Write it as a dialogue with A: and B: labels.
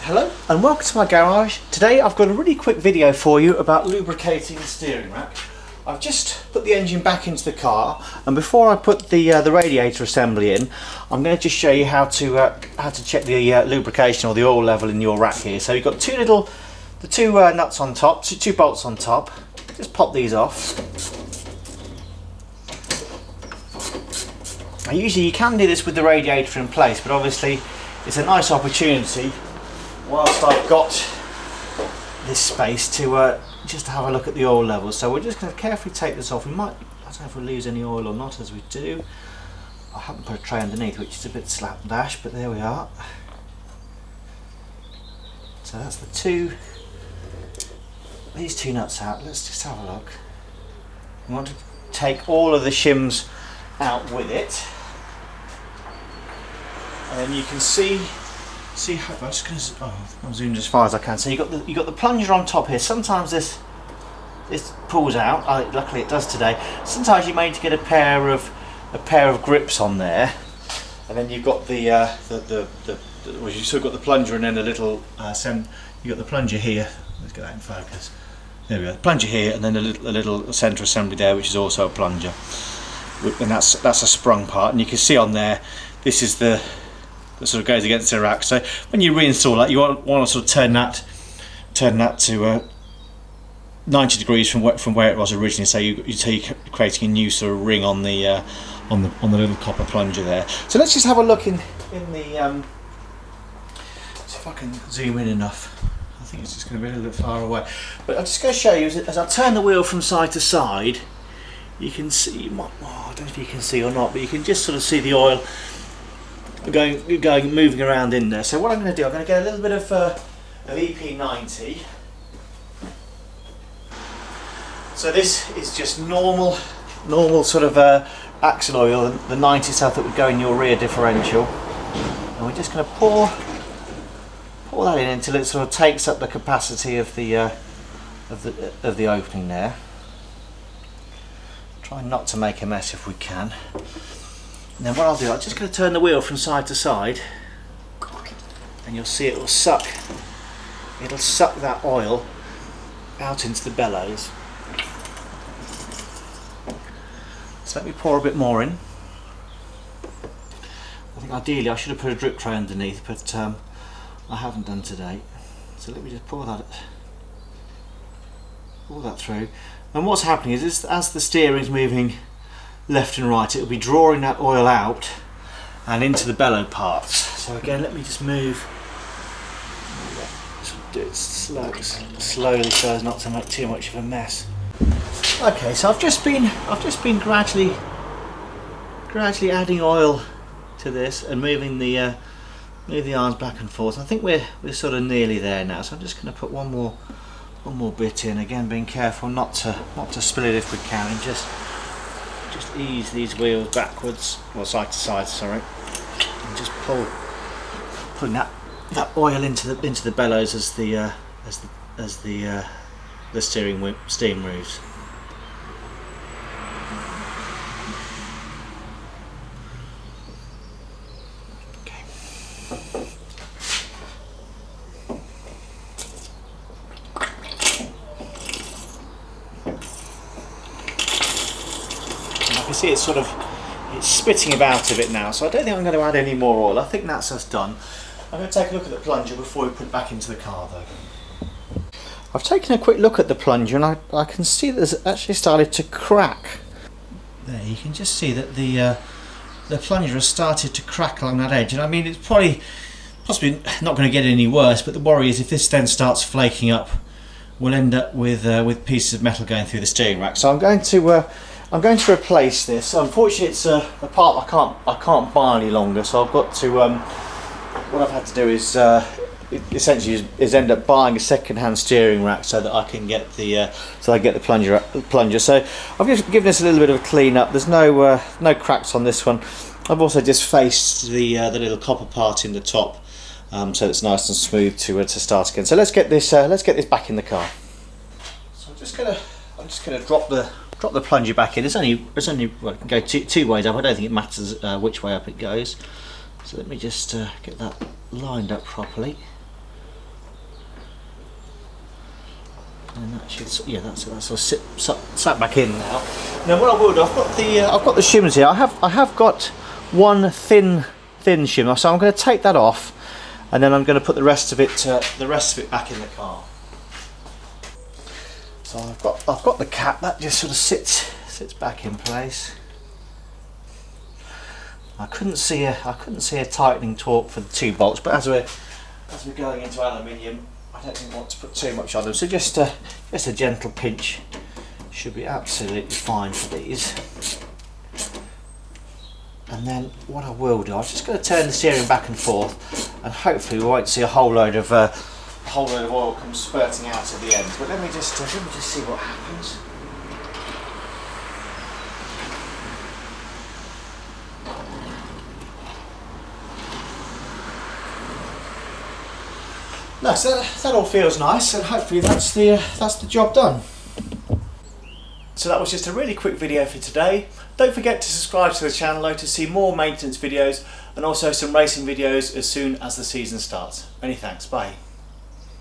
A: Hello and welcome to my garage. Today I've got a really quick video for you about lubricating the steering rack. I've just put the engine back into the car, and before I put the radiator assembly in, I'm going to just show you how to check the lubrication or the oil level in your rack here. So you've got the two nuts on top, two bolts on top. Just pop these off. Now usually you can do this with the radiator in place, but obviously it's a nice opportunity whilst I've got this space to just have a look at the oil levels. So we're just going to carefully take this off. I don't know if we'll lose any oil or not as we do. I haven't put a tray underneath, which is a bit slapdash, but there we are. So that's these two nuts out. Let's just have a look. We want to take all of the shims out with it, and then you can see how I'm just going to I'm zooming as far as I can. So you got the plunger on top here. Sometimes this pulls out. Luckily it does today. Sometimes you may need to get a pair of grips on there, and then you've got well, you've still got the plunger and then a little you got the plunger here. Let's get that in focus. There we go. The plunger here, and then a little centre assembly there, which is also a plunger, and that's a sprung part. And you can see on there, this is the sort of goes against the rack. So when you reinstall that, you want to sort of turn that to 90 degrees from where it was originally. So you're creating a new sort of ring on the little copper plunger there. So let's just have a look in the see if I can zoom in enough. I think it's just going to be a little bit far away, but I'm just going to show you as I turn the wheel from side to side. You can see, I don't know if you can see or not, but you can just sort of see the oil moving around in there. So what I'm going to do, I'm going to get a little bit of EP90. So this is just normal sort of axle oil, the 90 stuff that would go in your rear differential, and we're just going to pour that in until it sort of takes up the capacity of the opening there. Try not to make a mess if we can. And then what I'll do, I'm just going to turn the wheel from side to side, and you'll see it'll suck that oil out into the bellows. So let me pour a bit more in. I think ideally I should have put a drip tray underneath, but I haven't done today. So let me just pour that through. And what's happening is as the steering's moving left and right, it'll be drawing that oil out and into the bellow parts. So again, let me just move. Just do it slowly so as not to make too much of a mess. Okay, so I've just been gradually adding oil to this and moving the arms back and forth. I think we're sort of nearly there now. So I'm just going to put one more bit in. Again, being careful not to spill it if we can, and just ease these wheels backwards, or side to side, sorry, and just putting that oil into the bellows as the steam moves. See, it's spitting about a bit now, so I don't think I'm going to add any more oil. I think that's us done. I'm going to take a look at the plunger before we put it back into the car though. I've taken a quick look at the plunger, and I can see that it's actually started to crack. There, you can just see that the plunger has started to crack along that edge, and I mean it's possibly not going to get any worse, but the worry is if this then starts flaking up, we'll end up with pieces of metal going through the steering rack. So I'm going to replace this. Unfortunately, it's a part I can't buy any longer, so I've got to. What I've had to do is essentially end up buying a second-hand steering rack so that I can get the plunger. So I've just given this a little bit of a clean up. There's no cracks on this one. I've also just faced the little copper part in the top, so it's nice and smooth to start again. So let's get this back in the car. So I'm just gonna drop the plunger back in. It's only well, it can go two ways up. I don't think it matters which way up it goes. So let me just get that lined up properly. And that should, yeah, that's sort of sat back in now. Now what I will do, I've got the shimmers here. I have got one thin shimmer, so I'm going to take that off, and then I'm going to put the rest of it back in the car. So I've got the cap that just sort of sits back in place. I couldn't see a tightening torque for the 2 bolts, but as we're going into aluminium, I don't think I want to put too much on them. So just a gentle pinch should be absolutely fine for these. And then what I will do, I'm just going to turn the steering back and forth, and hopefully we won't see a whole load of oil come spurting out at the end. But let me just see what happens. No, so that all feels nice, and hopefully that's the job done. So that was just a really quick video for today. Don't forget to subscribe to the channel though to see more maintenance videos and also some racing videos as soon as the season starts. Many thanks, bye.